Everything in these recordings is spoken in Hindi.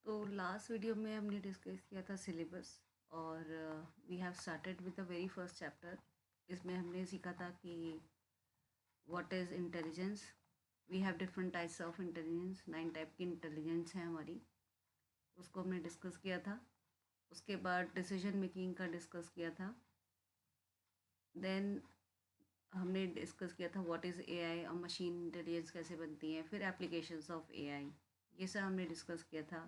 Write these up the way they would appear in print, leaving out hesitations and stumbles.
तो लास्ट वीडियो में हमने डिस्कस किया था सिलेबस और we have started with the very first chapter. इसमें हमने सीखा था कि what is intelligence. We have different types of intelligence, 9 type की इंटेलिजेंस है हमारी। उसको हमने डिस्कस किया था। उसके बाद डिसीजन मेकिंग का डिस्कस किया था। देन हमने डिस्कस किया था व्हाट इज़ एआई और मशीन इंटेलिजेंस कैसे बनती हैं, फिर एप्लीकेशंस ऑफ एआई, ये सब हमने डिस्कस किया था।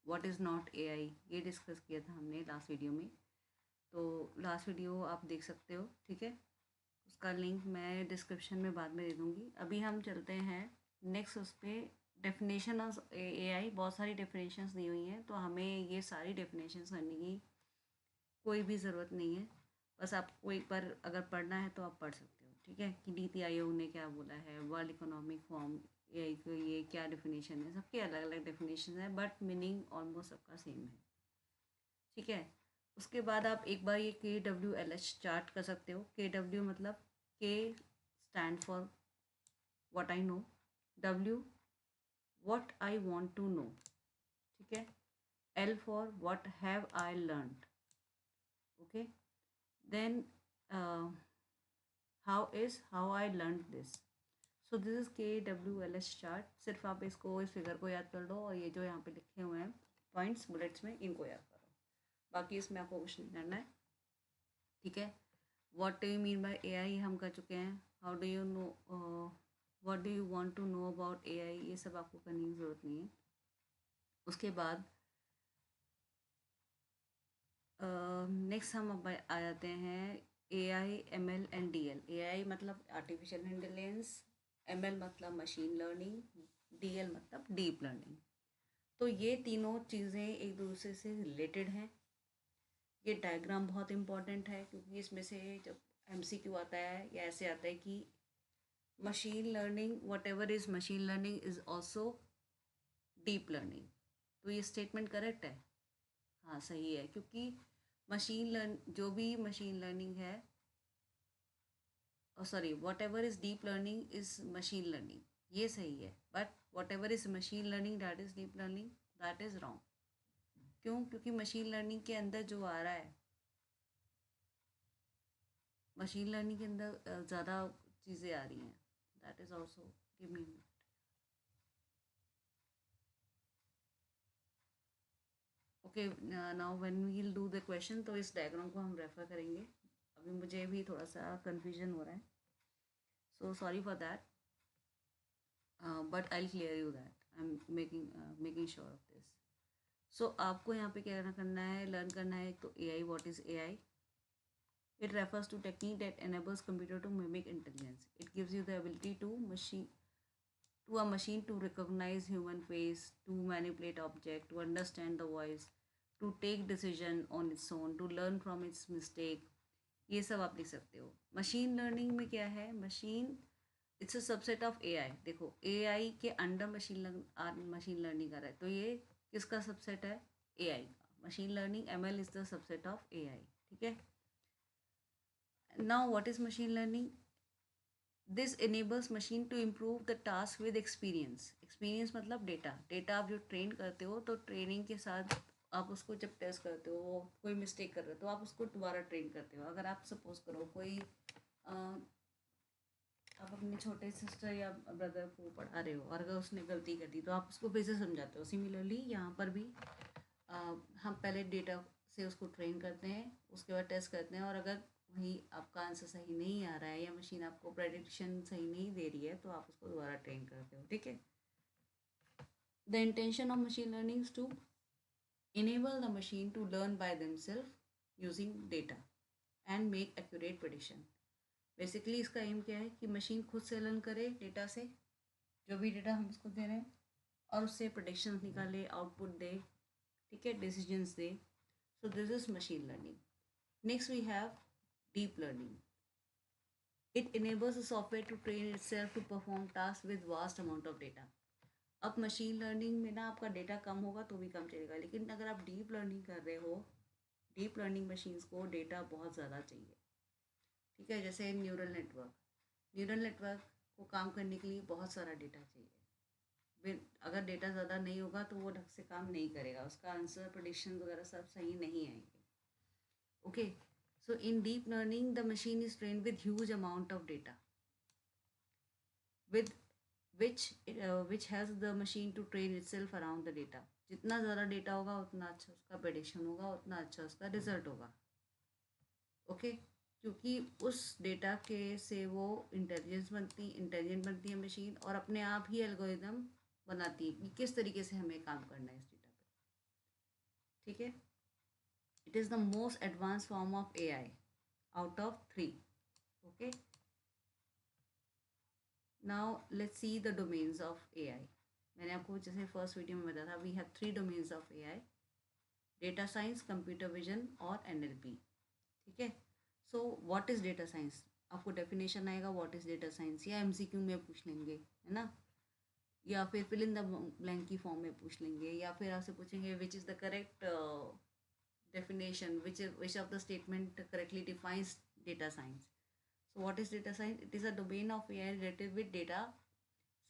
व्हाट इज़ नॉट एआई ये डिस्कस किया था हमने लास्ट वीडियो में। तो लास्ट वीडियो आप देख सकते हो, ठीक है। उसका लिंक मैं डिस्क्रिप्शन में बाद में दे दूँगी। अभी हम चलते हैं नेक्स्ट उस पर। डेफिनेशन ऑफ एआई, बहुत सारी डेफिनेशंस दी हुई हैं, तो हमें ये सारी डेफिनेशंस करने की कोई भी ज़रूरत नहीं है। बस आपको एक बार अगर पढ़ना है तो आप पढ़ सकते हो, ठीक है। कि नीति आयोग ने क्या बोला है, वर्ल्ड इकोनॉमिक फॉर्म एआई को ये क्या डेफिनेशन है, सबके अलग अलग डेफिनेशन है, बट मीनिंग ऑलमोस्ट सबका सेम है, ठीक है। उसके बाद आप एक बार ये KWLH चार्ट कर सकते हो। KW मतलब K stand for what I know, W what I want to know, ठीक है। L for what have I learned, okay. Then how I learn this. So this is KWLH chart. सिर्फ आप इसको, इस फिगर को याद कर लो और ये जो यहाँ पे लिखे हुए हैं पॉइंट्स बुलेट्स में, इनको याद करो। बाकी इसमें आपको कुछ नहीं करना है, ठीक है। What do you mean by AI हम कर चुके हैं। How do you know, what do you want to know about AI, ये सब आपको करने की ज़रूरत नहीं है। उसके बाद नेक्स्ट हम अब आ जाते हैं AI ML and DL। AI मतलब आर्टिफिशियल इंटेलिजेंस, ML मतलब मशीन लर्निंग, DL मतलब डीप लर्निंग। तो ये तीनों चीज़ें एक दूसरे से रिलेटेड हैं। ये डायग्राम बहुत इंपॉर्टेंट है क्योंकि इसमें से जब MCQ आता है या ऐसे आता है कि machine learning, what ever is machine learning is also deep learning. तो ये स्टेटमेंट करेक्ट है? हाँ सही है, क्योंकि मशीन लर्न, जो भी मशीन लर्निंग है, sorry, what ever is deep learning is machine learning, ये सही है। But what ever is machine learning that is deep learning, that is wrong. क्यों? क्योंकि मशीन लर्निंग के अंदर जो आ रहा है, मशीन लर्निंग के अंदर ज़्यादा चीज़ें आ रही हैं। That is also, give me, okay. Now when we will do the question, तो इस डायग्राम को हम रेफर करेंगे। अभी मुझे भी थोड़ा सा कन्फ्यूजन हो रहा है, so sorry for that, but I clear you that, I am making sure of this. So आपको यहाँ पे क्या करना है, लर्न करना है। तो AI, what is AI? It refers to technique that enables computer to mimic intelligence. It gives you the ability to a machine to recognize human face, to manipulate object, to understand the voice, to take decision on its own, to learn from its mistake। ये सब आप लिख सकते हो। मशीन लर्निंग में क्या है, machine it's a subset of AI। देखो AI के अंडर मशीन लर्निंग आ रहा है, तो ये किसका सबसेट है? AI का। Machine learning ML is the subset of AI, ठीक है। Now what is machine learning? This enables machine to improve the task with experience. Experience मतलब डेटा आप जो ट्रेन करते हो, तो ट्रेनिंग के साथ आप उसको जब टेस्ट करते हो, कोई मिस्टेक कर रहे हो तो आप उसको दोबारा ट्रेन करते हो। अगर आप सपोज करो कोई आप अपने छोटे सिस्टर या ब्रदर को पढ़ा रहे हो और अगर उसने गलती कर दी तो आप उसको फिर से समझाते हो। सिमिलरली यहाँ पर भी हम पहले डेटा से उसको ट्रेन करते हैं, उसके बाद टेस्ट करते हैं, और अगर वही आपका आंसर सही नहीं आ रहा है या मशीन आपको प्रेडिक्शन सही नहीं दे रही है, तो आप उसको दोबारा ट्रेन करते हो, ठीक है। The intention of machine learning is to enable the machine to learn by themselves using data and make accurate prediction। Basically इसका एम क्या है कि मशीन खुद से लर्न करे डेटा से, जो भी डेटा हम उसको दे रहे हैं, और उससे प्रोडिक्शन निकाले, आउटपुट दे, ठीक है, डिसीजंस दे। So this is machine learning. Next we have deep learning. It enables the software to train itself to perform tasks with vast amount of data। अब मशीन लर्निंग में ना आपका डेटा कम होगा तो भी कम चलेगा, लेकिन अगर आप डीप लर्निंग कर रहे हो, डीप लर्निंग मशीन्स को डेटा बहुत ज़्यादा चाहिए, ठीक है। जैसे न्यूरल नेटवर्क को काम करने के लिए बहुत सारा डेटा चाहिए, अगर डेटा ज़्यादा नहीं होगा तो वो ढंग से काम नहीं करेगा, उसका आंसर प्रेडिक्शन वगैरह सब सही नहीं आएंगे. Okay. So in deep learning the machine is train with huge amount of data with which helps the machine to train itself around the data. जितना ज़्यादा डेटा होगा उतना अच्छा उसका प्रेडिक्शन होगा, उतना अच्छा उसका रिजल्ट होगा. ओके. क्योंकि उस डेटा के से वो इंटेलिजेंट बनती है मशीन, और अपने आप ही एल्गोरिदम बनाती है कि किस तरीके से हमें काम करना है इस डेटा पे. ठीक है. It is the most advance form of AI out of three. Okay. Now let's see the domains of AI. मैंने आपको जैसे फर्स्ट वीडियो में बताया था, we have three domains of AI: data science, computer vision और एनएलपी. ठीक है. So what is data science, आपको डेफिनेशन आएगा व्हाट इज़ डेटा साइंस, या एमसीक्यू में पूछ लेंगे, है ना, या फिर फिल इन द ब्लैंक की फॉर्म में पूछ लेंगे, या फिर आपसे पूछेंगे which is the correct definition, which of the statement correctly defines data science. So what is data science? It is a domain of AI related with data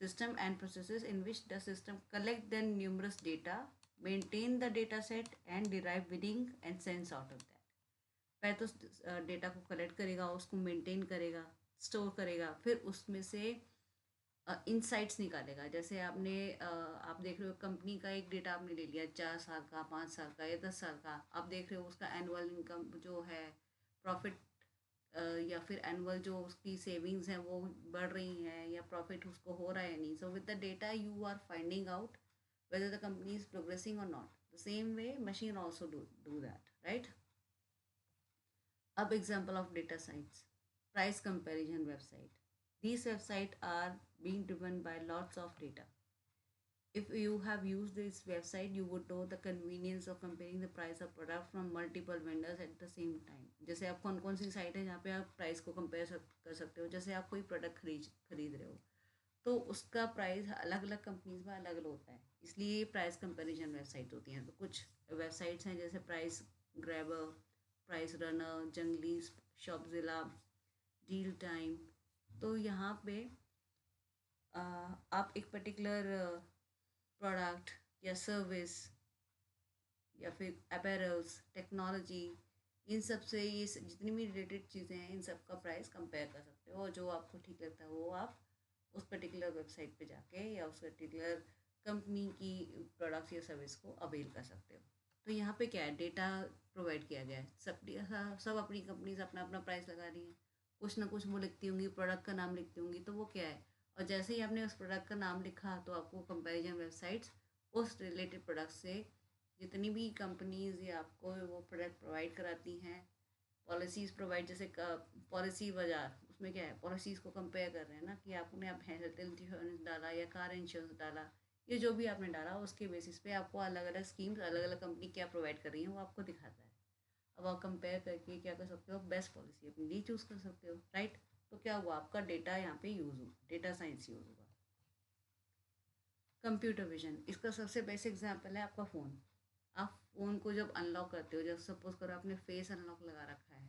system and processes in which the system collect the numerous data, maintain the data set and derive meaning and sense out of that. पहले तो डेटा को कलेक्ट करेगा, उसको मेंटेन करेगा, स्टोर करेगा, फिर उसमें से इंसाइट्स निकालेगा. जैसे आप देख रहे हो कंपनी का एक डेटा आपने ले लिया 4 साल का, 5 साल का या 10 साल का. आप देख रहे हो उसका एनुअल इनकम जो है, प्रॉफिट, या फिर एनुअल जो उसकी सेविंग्स हैं वो बढ़ रही हैं, या प्रॉफिट उसको हो रहा है नहीं. So with the data you are finding out whether the company is progressing or not. The same way machine also do that, right? अब example of data science: price comparison website. These websites are being driven by lots of data. If you have used this website, you would know the convenience of comparing the price of product from multiple vendors at the same time. जैसे आप कौन कौन सी साइट है जहाँ पे आप प्राइस को कंपेयर कर सकते हो. जैसे आप कोई प्रोडक्ट खरीद रहे हो तो उसका प्राइस अलग अलग कंपनीज में अलग अलग होता है, इसलिए प्राइस कंपैरिजन वेबसाइट होती हैं. तो कुछ वेबसाइट्स हैं जैसे प्राइस ग्रैबर, प्राइस रनर, जंगली, शॉपजिला, डील टाइम. तो यहाँ पे आप एक पर्टिकुलर प्रोडक्ट या सर्विस या फिर अपैरल्स, टेक्नोलॉजी, इन सब से ये जितनी भी रिलेटेड चीज़ें हैं इन सब का प्राइस कंपेयर कर सकते हो, और जो आपको ठीक लगता है वो आप उस पर्टिकुलर वेबसाइट पे जाके या उस पर्टिकुलर कंपनी की प्रोडक्ट्स या सर्विस को अवेल कर सकते हो. तो यहाँ पे क्या है, डेटा प्रोवाइड किया गया है, सब अपनी कंपनीज अपना अपना प्राइस लगा रही हैं. कुछ ना कुछ वो लिखती होंगी, प्रोडक्ट का नाम लिखती होंगी, तो वो क्या है, और जैसे ही आपने उस प्रोडक्ट का नाम लिखा तो आपको कंपैरिजन वेबसाइट्स उस रिलेटेड प्रोडक्ट से, जितनी भी कंपनीज या आपको वो प्रोडक्ट प्रोवाइड कराती हैं, पॉलिसीज़ प्रोवाइड, जैसे पॉलिसी बाजार, उसमें क्या है, पॉलिसीज़ को कंपेयर कर रहे हैं ना कि आपने अब हेल्थ इंश्योरेंस डाला या कार इंश्योरेंस डाला, ये जो भी आपने डाला उसके बेसिस पे आपको अलग अलग स्कीम्स, अलग अलग कंपनी क्या प्रोवाइड कर रही है वो आपको दिखाता है. अब आप कंपेयर करके क्या कर सकते हो, बेस्ट पॉलिसी अपने लिए चूज़ कर सकते हो, राइट. तो क्या हुआ, आपका डेटा यहाँ पे यूज़ हुआ, डेटा साइंस यूज़ हुआ. कंप्यूटर विजन, इसका सबसे बेस्ट एग्जाम्पल है आपका फ़ोन. आप फ़ोन को जब अनलॉक करते हो, जब सपोज करो आपने फेस अनलॉक लगा रखा है,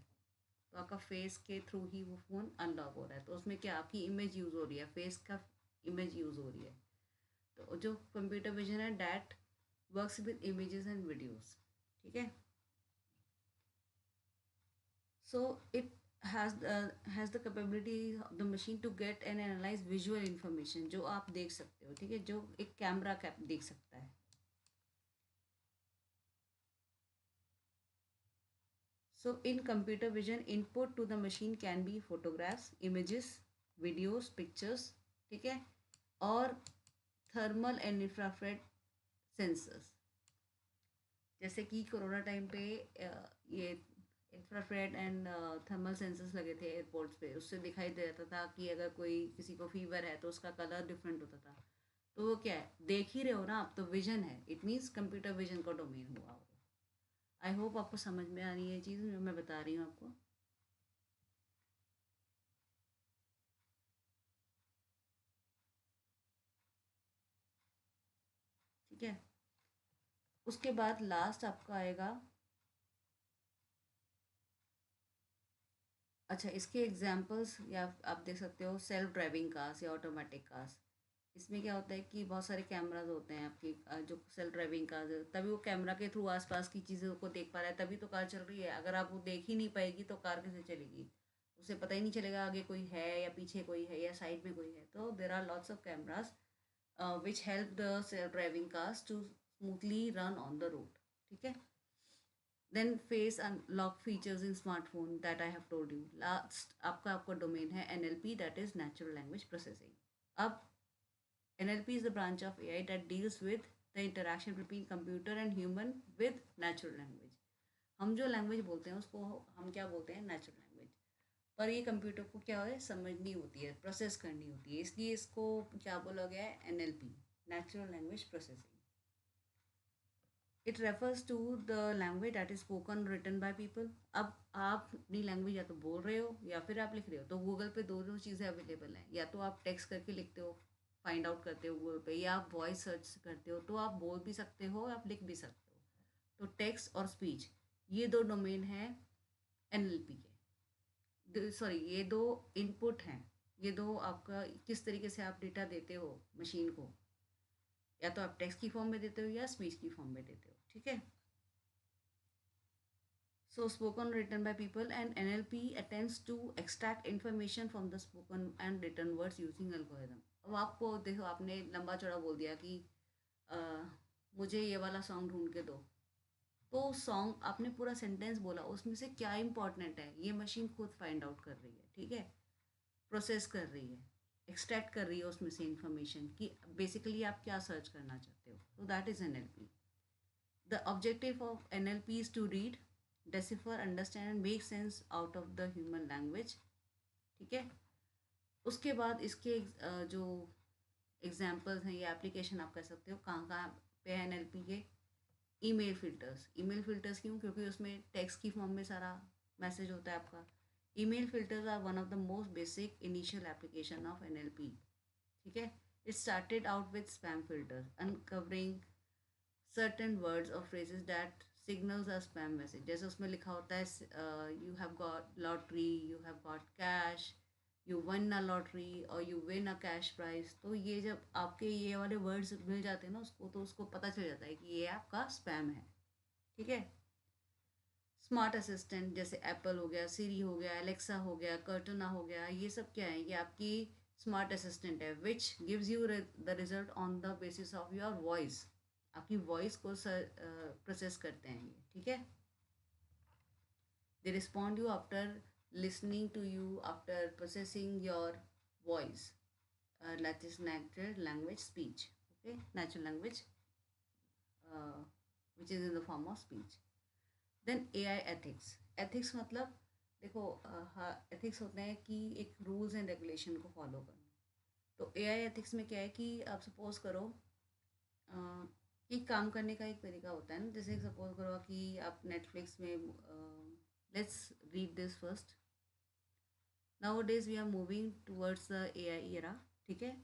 तो आपका फेस के थ्रू ही वो फ़ोन अनलॉक हो रहा है. तो उसमें क्या आपकी इमेज यूज़ हो रही है, फेस का इमेज यूज़ हो रही है. तो जो कंप्यूटर विजन है that works with images and videos. ठीक है. So it has the capability of the machine to get and analyse visual information, जो आप देख सकते हो. ठीक है, जो एक कैमरा कैप देख सकता है. So in computer vision, input to the machine can be photographs, images, videos, pictures, ठीक है, और थर्मल एंड इंफ्रारेड सेंसर्स. जैसे कि कोरोना टाइम पे ये इंफ्रारेड एंड थर्मल सेंसर्स लगे थे एयरपोर्ट्स पे, उससे दिखाई दे जाता था कि अगर कोई किसी को फीवर है तो उसका कलर डिफरेंट होता था. तो वो क्या है, देख ही रहे हो ना आप, तो विजन है, इट मीन्स कंप्यूटर विजन का डोमेन हुआ. आई होप आपको समझ में आ रही है चीज़ जो मैं बता रही हूँ आपको. ठीक है. उसके बाद लास्ट आपका आएगा, अच्छा इसके एग्जांपल्स या आप देख सकते हो, सेल्फ ड्राइविंग कार्स या ऑटोमेटिक कार्स. इसमें क्या होता है कि बहुत सारे कैमराज होते हैं आपके जो सेल्फ ड्राइविंग कार, तभी वो कैमरा के थ्रू आसपास की चीज़ों को देख पा रहा है, तभी तो कार चल रही है। अगर आप वो देख ही नहीं पाएगी तो कार कैसे चलेगी? उसे पता ही नहीं चलेगा आगे कोई है या पीछे कोई है या साइड में कोई है। तो there are lots of cameras which help the self driving cars to smoothly run on the road. ठीक है। Then face unlock features in smartphone that I have told you. Last आपका डोमेन है NLP, that is natural language processing. अब NLP is the branch of AI that deals with the interaction between computer and human with natural language. हम जो लैंग्वेज बोलते हैं उसको हम क्या बोलते हैं? Natural language. पर ये कंप्यूटर को क्या है, समझनी होती है, प्रोसेस करनी होती है, इसलिए इसको क्या बोला गया है? NLP, natural language processing. It refers to the language that is spoken written by people. अब आप अपनी लैंग्वेज या तो बोल रहे हो या फिर आप लिख रहे हो, तो गूगल पे दोनों चीज़ें अवेलेबल हैं। या तो आप टेक्स्ट करके लिखते हो, फाइंड आउट करते हो गूगल पे, या आप वॉइस सर्च करते हो, तो आप बोल भी सकते हो, आप लिख भी सकते हो। तो टेक्स्ट और स्पीच, ये दो डोमेन हैं एनएलपी के। सॉरी, ये दो इनपुट हैं। ये दो आपका किस तरीके से आप डेटा देते हो मशीन को, या तो आप टेक्स्ट की फॉर्म में देते हो या स्पीच की फॉर्म में देते हो। ठीक है। So spoken written by people, and NLP attempts to extract information from the spoken and written words using algorithm. अब आपको देखो, आपने लंबा चौड़ा बोल दिया कि अ, मुझे ये वाला सॉन्ग ढूंढ के दो। तो सॉन्ग आपने पूरा सेंटेंस बोला, उसमें से क्या इंपॉर्टेंट है ये मशीन खुद फाइंड आउट कर रही है। ठीक है। प्रोसेस कर रही है, एक्सट्रैक्ट कर रही है उसमें से इंफॉर्मेशन कि बेसिकली आप क्या सर्च करना चाहते हो। तो that is NLP. The objective of NLP is to read, decipher, understand and make sense out of the human language। ठीक है। उसके बाद इसके जो एग्जाम्पल्स हैं या एप्लीकेशन आप कह सकते हो कहाँ कहाँ पे है एनएलपी के। Email filters. ईमेल फ़िल्टर्स क्यों? क्योंकि उसमें टेक्स्ट की फॉर्म में सारा मैसेज होता है आपका। Email filters are one of the most basic initial application of NLP. ठीक है। It started out with spam filters, uncovering certain words or phrases that signals a spam message। जैसे उसमें लिखा होता है you have got lottery, you have got cash, you won a lottery और you win a cash prize. तो ये जब आपके ये वाले वर्ड्स मिल जाते हैं ना उसको, तो उसको पता चल जाता है कि ये आपका स्पैम है। ठीक है। स्मार्ट असिस्टेंट जैसे एप्पल हो गया, सीरी हो गया, एलेक्सा हो गया, कर्टना हो गया, ये सब क्या है? ये आपकी स्मार्ट असिस्टेंट है which gives you the result on the basis of your voice. आपकी वॉइस को प्रोसेस करते हैं ये। ठीक है। They respond you after listening to you, after processing your voice. That is natural language speech. Okay. Natural language which is in the form of speech. Then AI ethics. Ethics मतलब देखो, एथिक्स होते हैं कि एक रूल्स एंड रेगुलेशन को फॉलो करना। तो एआई एथिक्स में क्या है कि आप सपोज करो कि काम करने का एक तरीका होता है ना। जैसे सपोज करो कि आप नेटफ्लिक्स में, let's read this first. Now days we are moving towards the AI era. ठीक है।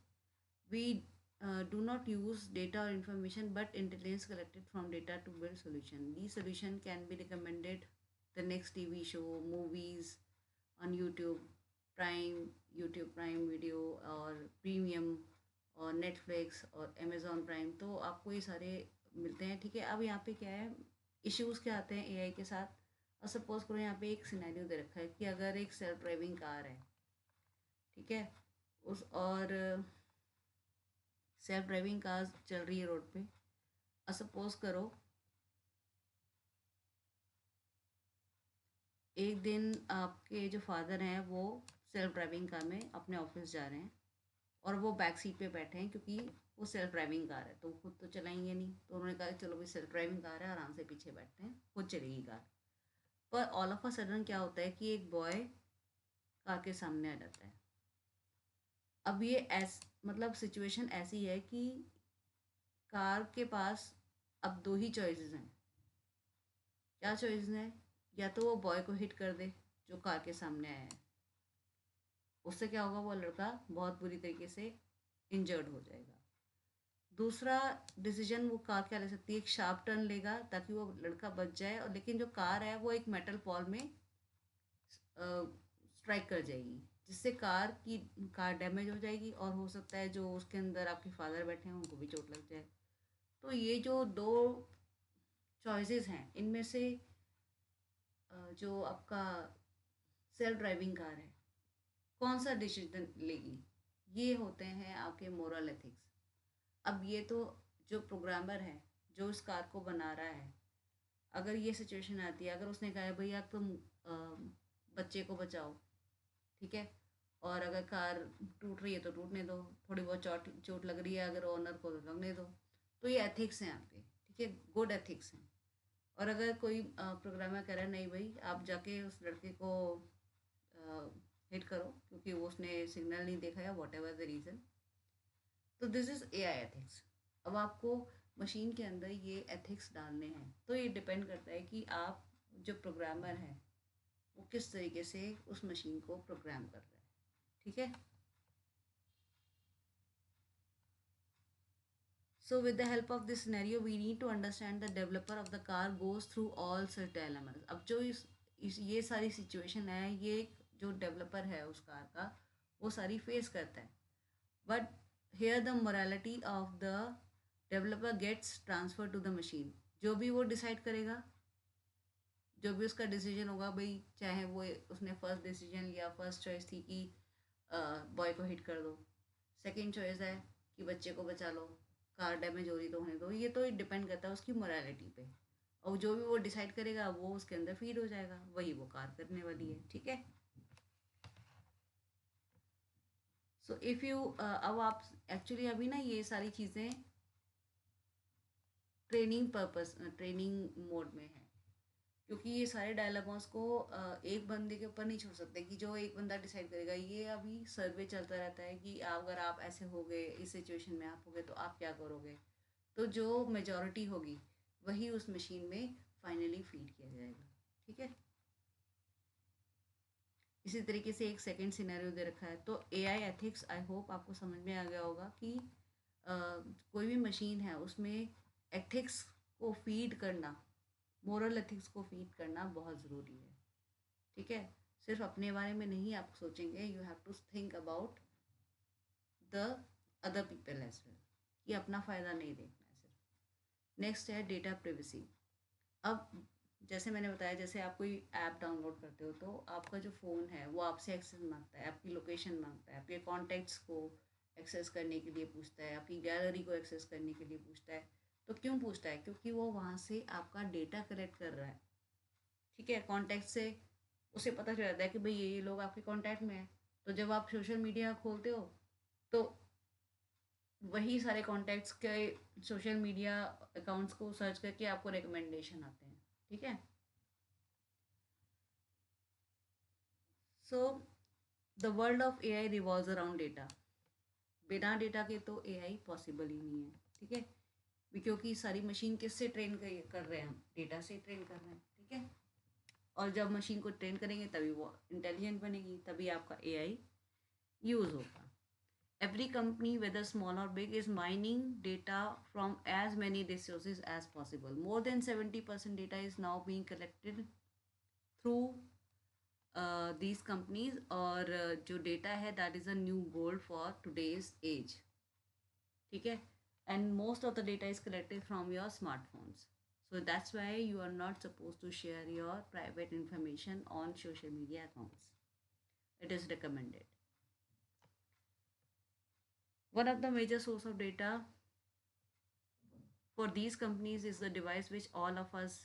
We do not use data or information but intelligence collected from data to build solution. These solution can be recommended the next TV show, movies on YouTube Prime, YouTube Prime Video और Premium और Netflix और Amazon Prime। तो आपको ये सारे मिलते हैं। ठीक है। अब यहाँ पे क्या है, इश्यूज़ क्या आते हैं एआई के साथ। और सपोज करो यहाँ पे एक सिनेरियो दे रखा है कि अगर एक सेल्फ ड्राइविंग कार है। ठीक है। उस और सेल्फ ड्राइविंग कार चल रही है रोड पे। और सपोज करो एक दिन आपके जो फादर हैं वो सेल्फ ड्राइविंग कार में अपने ऑफिस जा रहे हैं और वो बैक सीट पे बैठे हैं, क्योंकि वो सेल्फ ड्राइविंग कार है तो खुद तो चलाएंगे नहीं। तो उन्होंने कहा चलो भाई सेल्फ ड्राइविंग कार है, आराम से पीछे बैठते हैं, खुद चलेगी कार। पर ऑल ऑफ अ सडन क्या होता है कि एक बॉय कार के सामने आ जाता है। अब ये मतलब सिचुएशन ऐसी है कि कार के पास अब दो ही चॉइसेस हैं। क्या चॉइस है? या तो वो बॉय को हिट कर दे जो कार के सामने आया है, उससे क्या होगा, वो लड़का बहुत बुरी तरीके से इंजर्ड हो जाएगा। दूसरा डिसीजन वो कार क्या ले सकती है, एक शार्प टर्न लेगा ताकि वो लड़का बच जाए, और लेकिन जो कार है वो एक मेटल पॉल में स्ट्राइक कर जाएगी जिससे कार डैमेज हो जाएगी, और हो सकता है जो उसके अंदर आपके फादर बैठे हैं उनको भी चोट लग जाए। तो ये जो दो चॉइसेस हैं, इनमें से जो आपका सेल्फ ड्राइविंग कार है कौन सा डिसीजन लेगी, ये होते हैं आपके मोरल एथिक्स। अब ये तो जो प्रोग्रामर है, जो इस कार को बना रहा है, अगर ये सिचुएशन आती है, अगर उसने कहा है भैया तुम बच्चे को बचाओ, ठीक है, और अगर कार टूट रही है तो टूटने दो, थोड़ी बहुत चोट चोट लग रही है अगर ओनर को तो लगने दो, तो ये एथिक्स हैं आपके, ठीक है, गुड एथिक्स हैं। और अगर कोई प्रोग्रामर कह रहा है नहीं भाई आप जाके उस लड़के को हिट करो क्योंकि वो उसने सिग्नल नहीं देखा है, वॉट एवर द रीज़न, तो दिस इज़ एआई एथिक्स। अब आपको मशीन के अंदर ये एथिक्स डालने हैं, तो ये डिपेंड करता है कि आप जो प्रोग्रामर है वो किस तरीके से उस मशीन को प्रोग्राम कर रहा है, ठीक है। So with the help of this scenario, we need to understand the developer of the car goes through all such dilemmas. अब जो इस ये सारी सिचुएशन है, ये जो डेवलपर है उस कार का वो सारी फेस करता है, but here the morality of the developer gets transfer to the machine. जो भी वो डिसाइड करेगा, जो भी उसका डिसीजन होगा भाई, चाहे वो उसने फर्स्ट डिसीजन लिया, फर्स्ट चॉइस थी कि बॉय को हिट कर दो, सेकंड चॉइस है कि बच्चे को बचा लो, कार डैमेज हो रही तो होने दो, ये तो डिपेंड करता है उसकी मोरालिटी पे, और जो भी वो डिसाइड करेगा वो उसके अंदर फीड हो जाएगा, वही वो कार करने वाली है, ठीक है। सो इफ़ यू अब आप एक्चुअली अभी ना ये सारी चीज़ें ट्रेनिंग मोड में है, क्योंकि ये सारे डायलॉग्स को एक बंदे के ऊपर नहीं छोड़ सकते कि जो एक बंदा डिसाइड करेगा। ये अभी सर्वे चलता रहता है कि अगर आप ऐसे हो गए, इस सिचुएशन में आप हो गए तो आप क्या करोगे, तो जो मेजॉरिटी होगी वही उस मशीन में फाइनली फीड किया जाएगा, ठीक है। इसी तरीके से एक सेकंड सिनेरियो दे रखा है, तो एआई एथिक्स, आई होप आपको समझ में आ गया होगा कि कोई भी मशीन है उसमें एथिक्स को फीड करना, मोरल एथिक्स को फीड करना बहुत ज़रूरी है, ठीक है। सिर्फ अपने बारे में नहीं आप सोचेंगे, you have to think about the other people as well, कि अपना फ़ायदा नहीं देखना है सिर्फ। नेक्स्ट है डेटा प्रिवेसी। अब जैसे मैंने बताया, जैसे आप कोई ऐप डाउनलोड करते हो तो आपका जो फ़ोन है वो आपसे एक्सेस मांगता है, आपकी लोकेशन मांगता है, आपके कॉन्टैक्ट्स को एक्सेस करने के लिए पूछता है, आपकी गैलरी को एक्सेस करने के लिए पूछता है। तो क्यों पूछता है? क्योंकि वो वहाँ से आपका डेटा कलेक्ट कर रहा है, ठीक है। कॉन्टैक्ट से उसे पता चल जाता है कि भाई ये लोग आपके कॉन्टैक्ट में हैं। तो जब आप सोशल मीडिया खोलते हो तो वही सारे कॉन्टैक्ट्स के सोशल मीडिया अकाउंट्स को सर्च करके आपको रिकमेंडेशन आते हैं, ठीक है। So the world of AI revolves around data. बिना डेटा के तो एआई पॉसिबल ही नहीं है, ठीक है। क्योंकि सारी मशीन किससे ट्रेन कर रहे हैं हम? डेटा से ट्रेन कर रहे हैं, ठीक है। और जब मशीन को ट्रेन करेंगे तभी वो इंटेलिजेंट बनेगी, तभी आपका एआई यूज़ होगा। Every company, whether small or big, is mining data from as many resources as possible. More than 70% data is now being collected through these companies, और जो डेटा है that is a new gold for today's age, ठीक है। And most of the data is collected from your smartphones, so that's why you are not supposed to share your private information on social media accounts. It is recommended. One of the major source of data for these companies is the device which all of us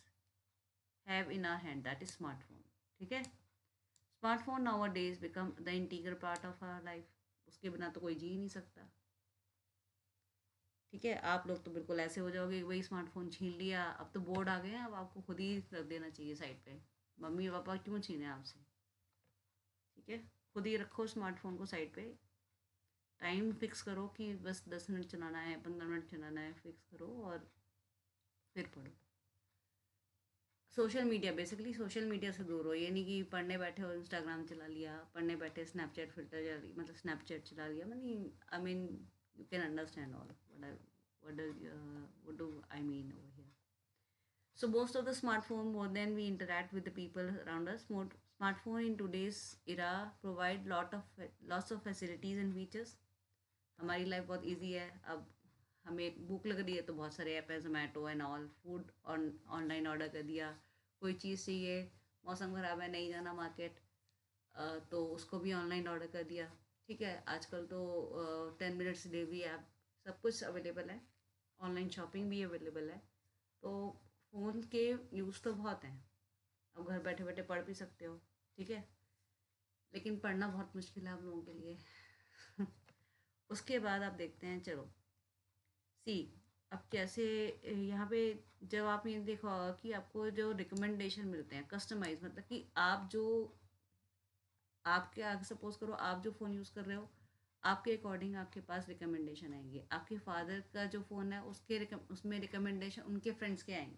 have in our hand, that is smartphone, ठीक है। Smartphone now days become the integral part of our life, उसके बिना तो कोई जी ही नहीं सकता, ठीक है। आप लोग तो बिल्कुल ऐसे हो जाओगे कि भाई स्मार्टफोन छीन लिया, अब तो बोर्ड आ गए हैं, अब आपको खुद ही रख देना चाहिए साइड पे, मम्मी पापा क्यों छीने आपसे, ठीक है। खुद ही रखो स्मार्टफोन को साइड पे, टाइम फिक्स करो कि बस 10 मिनट चलाना है, 15 मिनट चलाना है, फिक्स करो और फिर पढ़ो। Social media, basically social media से दूर हो, ये नहीं कि पढ़ने बैठे हो इंस्टाग्राम चला लिया, पढ़ने बैठे स्नैपचैट फिल्टर चला लिया, मतलब स्नैपचैट चला लिया, मतलब I mean you can understand all what do I mean over here. So most of the smartphone, more than we interact with the people around us, more smartphone in today's era provide lots of facilities and features. हमारी लाइफ बहुत इजी है अब। हमें भूख लग रही है तो बहुत सारे ऐप है, Zomato and all, food online order कर दिया। कोई चीज़ चाहिए, मौसम ख़राब है नहीं जाना मार्केट, तो उसको भी ऑनलाइन ऑर्डर कर दिया। ठीक है, आजकल तो 10 मिनट्स डिलीवरी ऐप, सब कुछ अवेलेबल है। ऑनलाइन शॉपिंग भी अवेलेबल है। तो फ़ोन के यूज़ तो बहुत हैं। अब घर बैठे बैठे पढ़ भी सकते हो। ठीक है, लेकिन पढ़ना बहुत मुश्किल है आप लोगों के लिए। उसके बाद आप देखते हैं, चलो सी, अब कैसे यहाँ पे जब आप ये देखा होगा कि आपको जो रिकमेंडेशन मिलते हैं कस्टमाइज, मतलब कि आप जो आपके आगे सपोज करो आप जो फ़ोन यूज़ कर रहे हो, आपके अकॉर्डिंग आपके पास रिकमेंडेशन आएंगे। आपके फादर का जो फ़ोन है उसमें रिकमेंडेशन उनके फ्रेंड्स के आएंगे,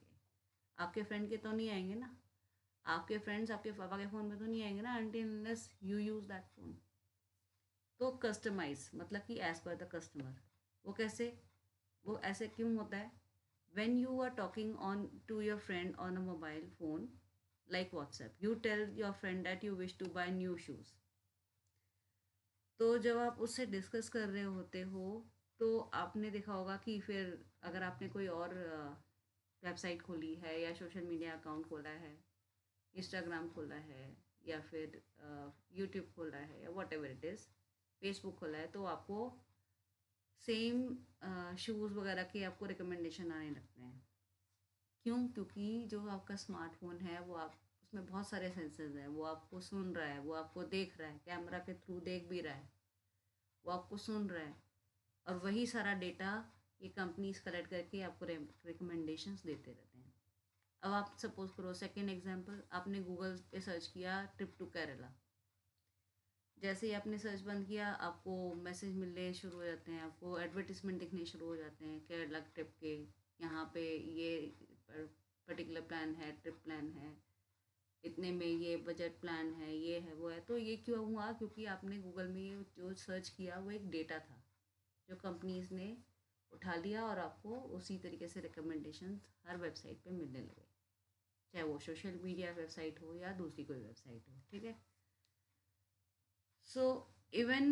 आपके फ्रेंड के तो नहीं आएंगे ना। आपके फ्रेंड्स आपके पापा के फ़ोन में तो नहीं आएंगे ना, until unless you use that phone. तो कस्टमाइज मतलब कि एज़ पर द कस्टमर। वो कैसे, वो ऐसे क्यों होता है? when you are talking on to your friend on a mobile phone like WhatsApp, you tell your friend that you wish to buy new shoes। तो जब आप उससे डिस्कस कर रहे होते हो तो आपने देखा होगा कि फिर अगर आपने कोई और वेबसाइट खोली है या सोशल मीडिया अकाउंट खोला है, इंस्टाग्राम खोला है या फिर यूट्यूब खोला है या what ever it is, Facebook खोला है, तो आपको सेम शूज़ वगैरह के आपको रिकमेंडेशन आने लगते हैं। क्यों? क्योंकि जो आपका स्मार्टफ़ोन है वो आप उसमें बहुत सारे सेंसर्स हैं। वो आपको सुन रहा है, वो आपको देख रहा है, कैमरा के थ्रू देख भी रहा है, वो आपको सुन रहा है, और वही सारा डेटा ये कंपनीज कलेक्ट करके आपको रिकमेंडेशंस देते रहते हैं। अब आप सपोज करो, सेकेंड एग्जांपल, आपने गूगल पे सर्च किया ट्रिप टू केरला। जैसे ही आपने सर्च बंद किया आपको मैसेज मिलने शुरू हो जाते हैं, आपको एडवर्टिजमेंट दिखने शुरू हो जाते हैं केरला ट्रिप के। यहाँ पे ये पर्टिकुलर प्लान है, ट्रिप प्लान है, इतने में ये बजट प्लान है, ये है वो है। तो ये क्यों हुआ? क्योंकि आपने गूगल में ये जो सर्च किया वो एक डेटा था जो कंपनीज ने उठा लिया और आपको उसी तरीके से रिकमेंडेशन हर वेबसाइट पे मिलने लगे, चाहे वो सोशल मीडिया वेबसाइट हो या दूसरी कोई वेबसाइट हो। ठीक है, so even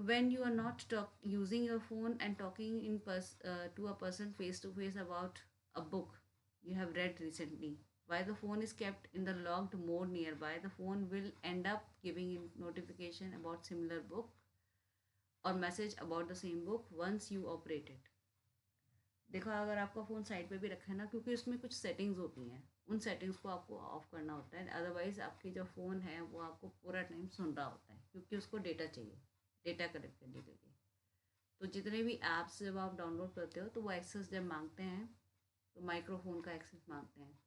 when you are not using your phone and talking to a person face to face about a book you have read recently, while the phone is kept in the locked mode nearby, the phone will end up giving you notification about similar book or message about the same book once you operate it। देखो, अगर आपका फ़ोन साइड पे भी रखा है ना, क्योंकि उसमें कुछ सेटिंग्स होती हैं, उन सेटिंग्स को आपको ऑफ करना होता है। अदरवाइज़ आपके जो फ़ोन है वो आपको पूरा टाइम सुन रहा होता है, क्योंकि उसको डेटा चाहिए, डेटा कलेक्ट करने के लिए। तो जितने भी ऐप्स जब आप डाउनलोड करते हो तो वो एक्सेस जब मांगते हैं तो माइक्रोफोन का एक्सेस मांगते हैं।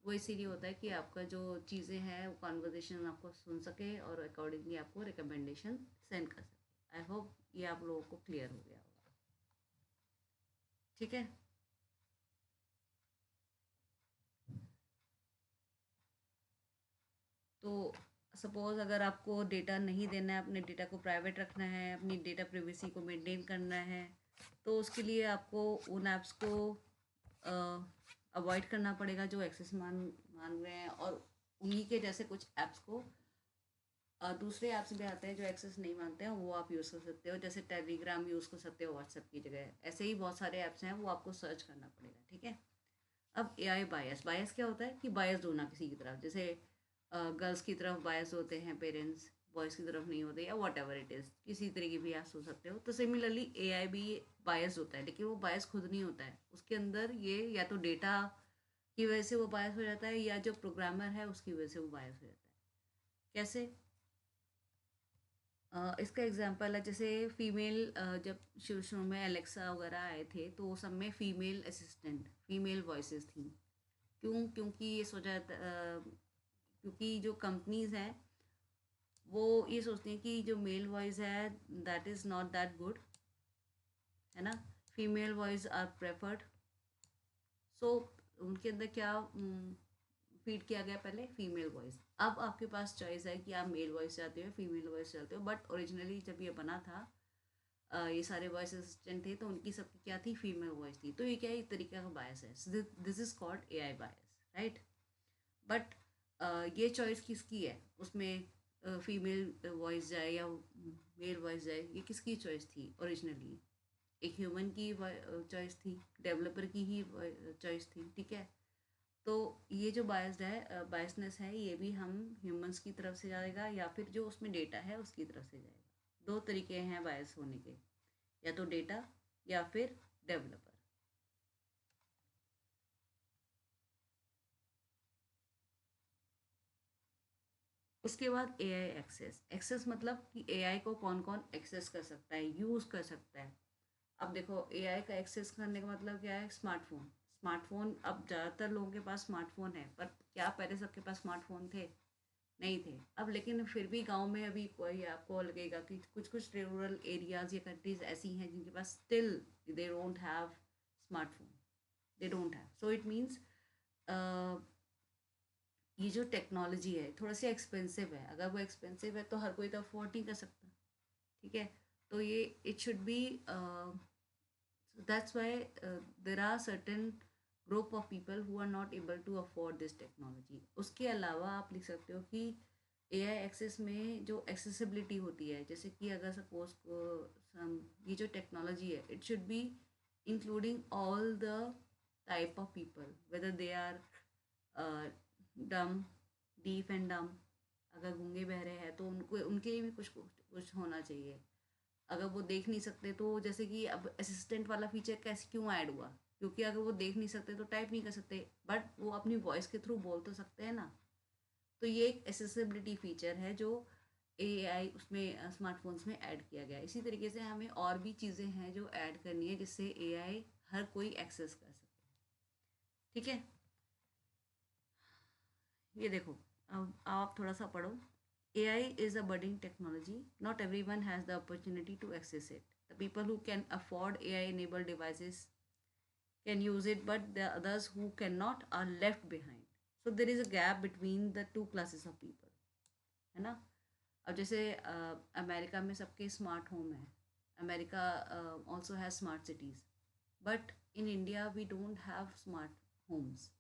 वो इसीलिए होता है कि आपका जो चीज़ें हैं वो कॉन्वर्जेशन आपको सुन सके और अकॉर्डिंगली आपको रिकमेंडेशन सेंड कर सके। आई होप ये आप लोगों को क्लियर हो गया होगा। ठीक है, तो सपोज़ अगर आपको डेटा नहीं देना है, अपने डेटा को प्राइवेट रखना है, अपनी डेटा प्रिवेसी को मेंटेन करना है, तो उसके लिए आपको उन ऐप्स को अवॉइड करना पड़ेगा जो एक्सेस मान रहे हैं, और उन्हीं के जैसे कुछ ऐप्स को दूसरे ऐप्स भी आते हैं जो एक्सेस नहीं मानते हैं, वो आप यूज़ कर सकते हो। जैसे टेलीग्राम यूज़ कर सकते हो व्हाट्सएप की जगह। ऐसे ही बहुत सारे ऐप्स हैं, वो आपको सर्च करना पड़ेगा। ठीक है, अब एआई बायस, बायस क्या होता है कि बायस होना किसी की तरफ, जैसे गर्ल्स की तरफ बायस होते हैं पेरेंट्स, बॉयज़ की तरफ नहीं होते, या वॉट एवर इट इज़, किसी तरीके की भी आप सोच सकते हो। तो सिमिलरली एआई भी बायस होता है, लेकिन वो बायस खुद नहीं होता है, उसके अंदर ये या तो डेटा की वजह से वो बायस हो जाता है या जो प्रोग्रामर है उसकी वजह से वो बायस हो जाता है। कैसे? इसका एग्जांपल है, जैसे फीमेल, जब शुरू शुरू में एलेक्सा वगैरह आए थे तो सब में फीमेल असिस्टेंट, फीमेल वॉइसेस थी। क्यों? क्योंकि ये सोचा क्योंकि जो कंपनीज हैं वो ये सोचती हैं कि जो मेल वॉइस है that is not that good, है ना, फीमेल वॉइस आर प्रेफर्ड। सो उनके अंदर क्या फीड किया गया? पहले फीमेल वॉइस। अब आपके पास चॉइस है कि आप मेल वॉइस चाहते हो, फीमेल वॉइस चाहते हो, बट ओरिजिनली जब ये बना था, ये सारे वॉइस असिस्टेंट थे तो उनकी सबकी क्या थी? फीमेल वॉइस थी। तो ये क्या एक तरीके का बायस है, this is called AI bias, right. But ये चॉइस किसकी है, उसमें फीमेल वॉइस जाए या मेल वॉइस जाए, ये किसकी चॉइस थी ओरिजिनली? एक ह्यूमन की चॉइस थी, डेवलपर की ही चॉइस थी, ठीक है। तो ये जो बायस्ड है, बायसनेस है, ये भी हम ह्यूमंस की तरफ से जाएगा या फिर जो उसमें डेटा है उसकी तरफ से जाएगा। दो तरीके हैं बायस होने के, या तो डेटा या फिर डेवलपर। उसके बाद एआई एक्सेस। एक्सेस मतलब कि एआई को कौन कौन एक्सेस कर सकता है, यूज़ कर सकता है। अब देखो, एआई का एक्सेस करने का मतलब क्या है? स्मार्टफोन। स्मार्टफोन अब ज़्यादातर लोगों के पास स्मार्टफोन है, पर क्या पहले सबके पास स्मार्टफोन थे? नहीं थे। अब लेकिन फिर भी गांव में अभी कोई आपको लगेगा कि कुछ कुछ रूरल एरियाज या कंट्रीज ऐसी हैं जिनके पास still they don't have smartphone, they don't have. So it means ये जो टेक्नोलॉजी है थोड़ा सा एक्सपेंसिव है। अगर वो एक्सपेंसिव है तो हर कोई तो अफोर्ड नहीं कर सकता, ठीक है। तो ये it should be, that's why there are certain group of people who are not able to afford this technology. उसके अलावा आप लिख सकते हो कि एआई एक्सेस में जो एक्सेसिबिलिटी होती है, जैसे कि अगर सपोज को ये जो टेक्नोलॉजी है it should be including all the type of people, whether they are dumb, deaf and dumb. अगर गूंगे बहरे हैं तो उनको उनके लिए भी कुछ कुछ होना चाहिए। अगर वो देख नहीं सकते तो जैसे कि अब असिस्टेंट वाला फीचर कैसे क्यों ऐड हुआ? क्योंकि अगर वो देख नहीं सकते तो टाइप नहीं कर सकते, बट वो अपनी वॉइस के थ्रू बोल तो सकते हैं ना। तो ये एक एसेसिबिलिटी फीचर है जो एआई उसमें स्मार्टफोन्स में ऐड किया गया है। इसी तरीके से हमें और भी चीज़ें हैं जो ऐड करनी है जिससे एआई हर कोई एक्सेस कर सके, ठीक है। ये देखो, अब आप थोड़ा सा पढ़ो। AI is a budding technology. Not everyone has the opportunity to access it. The people who can afford AI-enabled devices can use it, but the others who cannot are left behind. So there is a gap between the two classes of people, है ना। अब जैसे अमेरिका में सबके स्मार्ट होम है, America also has smart cities, but in India we don't have smart homes.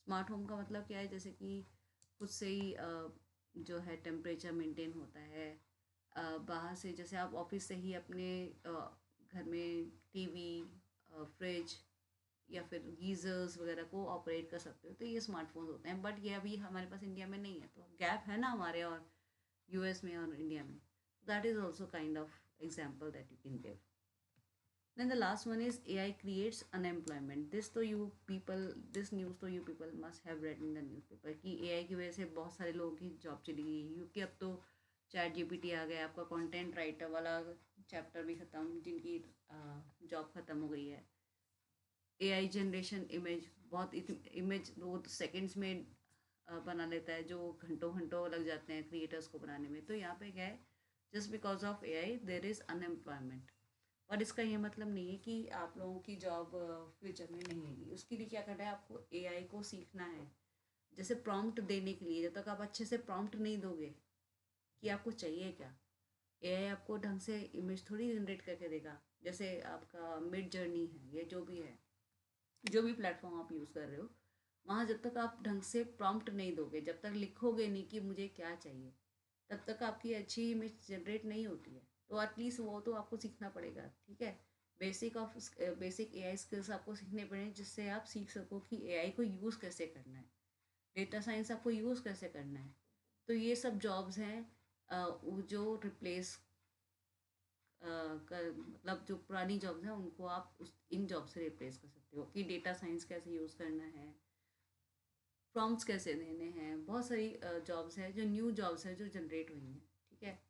Smart home का मतलब क्या है? जैसे कि खुद से ही जो है टेम्परेचर मेंटेन होता है। बाहर से जैसे आप ऑफिस से ही अपने घर में टीवी, फ्रिज या फिर गीज़र्स वगैरह को ऑपरेट कर सकते हो, तो ये स्मार्टफोन होते हैं। बट ये अभी हमारे पास इंडिया में नहीं है, तो गैप है ना हमारे और यूएस में और इंडिया में। That is also kind of example that you can give. Then the last one is AI creates unemployment. This news तो you people must have read in the newspaper कि AI की वजह से बहुत सारे लोगों की जॉब चली गई, क्योंकि अब तो चैट जीपीटी आ गया, आपका कंटेंट राइटर वाला चैप्टर भी ख़त्म, जिनकी जॉब ख़त्म हो गई है। AI जनरेशन इमेज, बहुत इमेज वो तो सेकेंड्स में बना लेता है, जो घंटों घंटों लग जाते हैं क्रिएटर्स को बनाने में। तो यहाँ पे क्या है, just because of AI there is unemployment. और इसका ये मतलब नहीं है कि आप लोगों की जॉब फ्यूचर में नहीं रहेगी। उसके लिए क्या करना है, आपको एआई को सीखना है। जैसे प्रॉम्प्ट देने के लिए, जब तक आप अच्छे से प्रॉम्प्ट नहीं दोगे कि आपको चाहिए क्या, एआई आपको ढंग से इमेज थोड़ी जनरेट करके देगा। जैसे आपका मिड जर्नी है, ये जो भी है, जो भी प्लेटफॉर्म आप यूज़ कर रहे हो, वहाँ जब तक आप ढंग से प्रॉम्प्ट नहीं दोगे, जब तक लिखोगे नहीं कि मुझे क्या चाहिए, तब तक आपकी अच्छी इमेज जनरेट नहीं होती है। तो एटलीस्ट वो तो आपको सीखना पड़ेगा, ठीक है। बेसिक एआई स्किल्स आपको सीखने पड़ेंगे, जिससे आप सीख सको कि एआई को यूज़ कैसे करना है, डेटा साइंस आपको यूज़ कैसे करना है। तो ये सब जॉब्स हैं जो रिप्लेस कर, मतलब जो पुरानी जॉब्स हैं उनको आप उस इन जॉब से रिप्लेस कर सकते हो, कि डेटा साइंस कैसे यूज़ करना है, प्रॉम्प्ट्स कैसे देने हैं। बहुत सारी जॉब्स हैं, जो न्यू जॉब्स हैं जो जनरेट हुई हैं, ठीक है।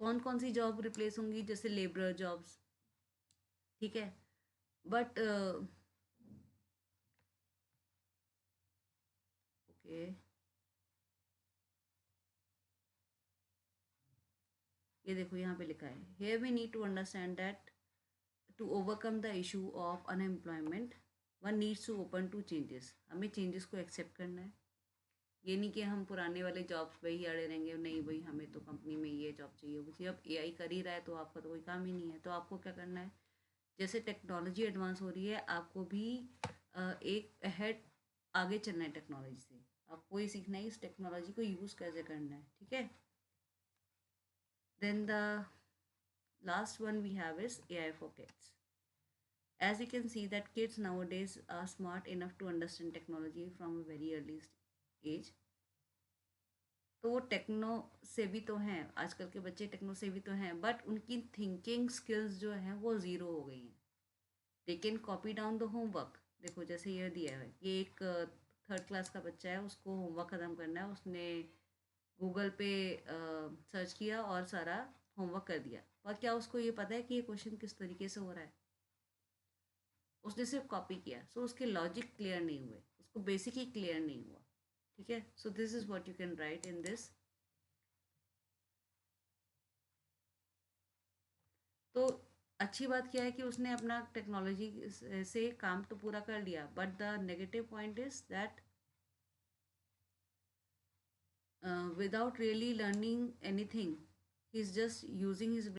कौन कौन सी जॉब रिप्लेस होंगी? जैसे लेबरर जॉब्स, ठीक है। बट ओके, ये देखो यहाँ पे लिखा है, here we need to understand that to overcome the issue of unemployment one needs to open to changes. हमें चेंजेस को एक्सेप्ट करना है। ये नहीं कि हम पुराने वाले जॉब्स पे ही अड़े रहेंगे, नहीं भाई हमें तो कंपनी में ये जॉब चाहिए, वो चाहिए। अब एआई कर ही रहा है तो आपका तो कोई काम ही नहीं है। तो आपको क्या करना है, जैसे टेक्नोलॉजी एडवांस हो रही है, आपको भी एक अहेड आगे चलना है टेक्नोलॉजी से। आपको ये सीखना है इस टेक्नोलॉजी को यूज़ कैसे करना है, ठीक है। Then the last one we have is AI for kids. As you can see that kids nowadays are smart enough to understand technology from a very early age. तो वो टेक्नो से भी तो हैं, आजकल के बच्चे टेक्नो से भी तो हैं, बट उनकी थिंकिंग स्किल्स जो हैं वो ज़ीरो हो गई हैं। They can copy down the homework. देखो जैसे ये दिया है, ये एक थर्ड क्लास का बच्चा है, उसको होमवर्क ख़त्म करना है, उसने गूगल पे सर्च किया और सारा होमवर्क कर दिया, पर क्या उसको ये पता है कि ये क्वेश्चन किस तरीके से हो रहा है? उसने सिर्फ कॉपी किया, सो उसके लॉजिक क्लियर नहीं हुए, उसको बेसिक ही क्लियर नहीं हुआ, ठीक है। सो this is what you can write in this. तो अच्छी बात क्या है कि उसने अपना टेक्नोलॉजी से काम तो पूरा कर लिया, but the negative point is that without really learning anything, he's just using his